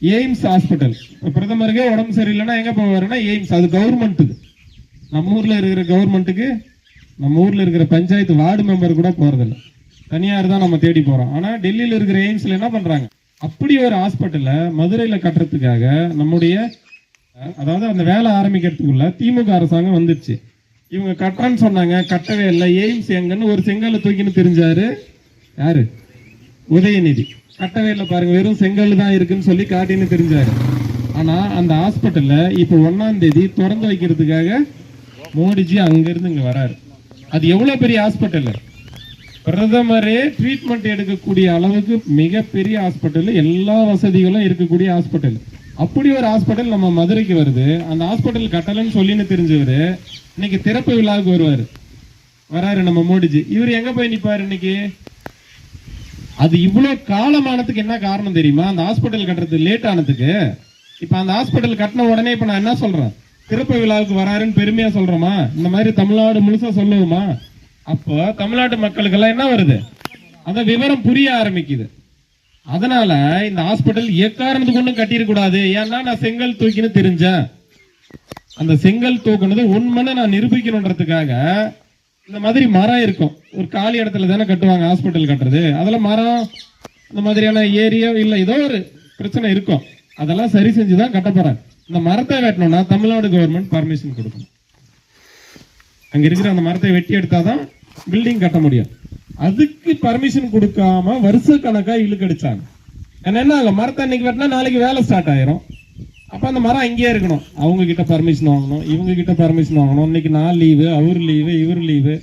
AIIMS hospital. பிரதமருக்கே உடம்பு சரியில்லைன்னா எங்க போவாருன்னா எய்ம்ஸ். அது கவர்மெண்ட்டுக்கு, நம்ம ஊர்ல இருக்கிற கவர்மெண்ட்டுக்கு நம்ம ஊர்ல இருக்கிற பஞ்சாயத்து வார்டு மெம்பர் கூட போறதில்லை, தனியார் தான் நம்ம தேடி போறோம். ஆனா டெல்லியில இருக்கிற எய்ம்ஸ்ல என்ன பண்றாங்க, அப்படி ஒரு ஹாஸ்பிட்டலை மதுரையில கட்டுறதுக்காக நம்முடைய, அதாவது அந்த வேலை ஆரம்பிக்கிறதுக்குள்ள திமுக அரசாங்கம் வந்துருச்சு. இவங்க கட்டுறன்னு சொன்னாங்க, கட்டவே இல்லை. எய்ம்ஸ் எங்கன்னு ஒரு செங்கல்ல தூக்கின்னு தெரிஞ்சாரு யாரு, உதயநிதி. கட்டவே இல்லை பாருங்க, வெறும் செங்கல் தான் இருக்குன்னு சொல்லி காட்டின்னு தெரிஞ்சாரு. ஆனா அந்த ஹாஸ்பிட்டல்ல இப்ப 1ஆம் தேதி திறந்து வைக்கிறதுக்காக மோடிஜி அங்கிருந்து இங்க வராரு. அது எவ்வளவு பெரிய ஹாஸ்பிட்டல், பிரதமரே ட்ரீட்மெண்ட் எடுக்கக்கூடிய அளவுக்கு மிகப்பெரிய ஹாஸ்பிட்டல், எல்லா வசதிகளும் இருக்கக்கூடிய ஹாஸ்பிட்டல். அப்படி ஒரு ஹாஸ்பிட்டல் நம்ம மதுரைக்கு வருது. அந்த ஹாஸ்பிட்டல் கட்டலன்னு சொல்லின்னு தெரிஞ்சவரு இன்னைக்கு திறப்பு விழாவுக்கு வராரு நம்ம மோடிஜி. இவர் எங்க போய் நிப்பாரு இன்னைக்கு? அது இவ்வளவு காலமானதுக்கு என்ன காரணம் தெரியுமா? அந்த ஹாஸ்பிட்டல் கட்டுறது லேட் ஆனதுக்கு. இப்ப அந்த ஹாஸ்பிட்டல் கட்டின உடனே இப்ப நான் என்ன சொல்றேன், திறப்பு விழாவுக்கு வராருன்னு பெருமையா சொல்றோமா? இந்த மாதிரி தமிழ்நாடு முழுசா சொல்லுவோமா? அப்போ தமிழ்நாட்டு மக்களுக்கு எல்லாம் என்ன வருது, அந்த விவரம் புரிய ஆரம்பிக்குது. அதனால இந்த ஹாஸ்பிட்டல் எக்காரணத்துக்கு ஒண்ணும் கட்டிருக்க கூடாது. ஏன்னா நான் செங்கல் தூக்கின்னு தெரிஞ்சேன், அந்த செங்கல் தூக்குனது உண்மைன்னு நான் நிரூபிக்கணுன்றதுக்காக இந்த மாதிரி மரம் இருக்கும். ஒரு காலி இடத்துல தானே கட்டுவாங்க ஹாஸ்பிட்டல் கட்டுறது. அதெல்லாம் மரம் இந்த மாதிரியான ஏரியா இல்ல ஏதோ ஒரு பிரச்சனை இருக்கும், அதெல்லாம் சரி செஞ்சுதான் கட்ட போறாங்க. இந்த மரத்தை வெட்டணும்னா தமிழ்நாடு கவர்மெண்ட் பர்மிஷன் கொடுக்கணும். அங்க இருக்கிற அந்த மரத்தை வெட்டி எடுத்தாதான் பில்டிங் கட்ட முடியும். அதுக்கு பர்மிஷன் கொடுக்காம வருஷ கணக்கா இழுக்கடிச்சாங்க. என்ன மரத்தை இன்னைக்கு வெட்டினா நாளைக்கு வேலை ஸ்டார்ட் ஆயிரும். அப்ப அந்த மரம் அங்கேயே இருக்கணும். அவங்க கிட்ட பர்மிஷன் வாங்கணும், இவங்க கிட்ட பர்மிஷன் வாங்கணும். இன்னைக்கு நான் லீவு, அவர் லீவு, இவர் லீவு.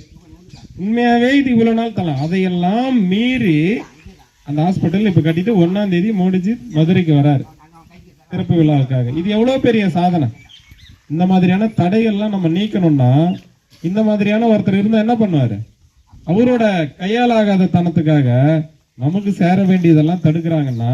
உண்மையாவே இது இவ்வளவு நாள் தரலாம். அதையெல்லாம் மீறி அந்த ஹாஸ்பிட்டல் இப்ப கட்டிட்டு 1ஆம் தேதி மோடிஜி மதுரைக்கு வராரு திறப்பு விழாவுக்காக. இது எவ்வளவு பெரிய சாதனை. இந்த மாதிரியான தடைகள்லாம் நம்ம நீக்கணும்னா இந்த மாதிரியான ஒருத்தர் இருந்தா என்ன பண்ணுவாரு? அவரோட கையாலாகாத தனத்துக்காக நமக்கு சேர வேண்டியதெல்லாம் தடுக்கிறாங்கன்னா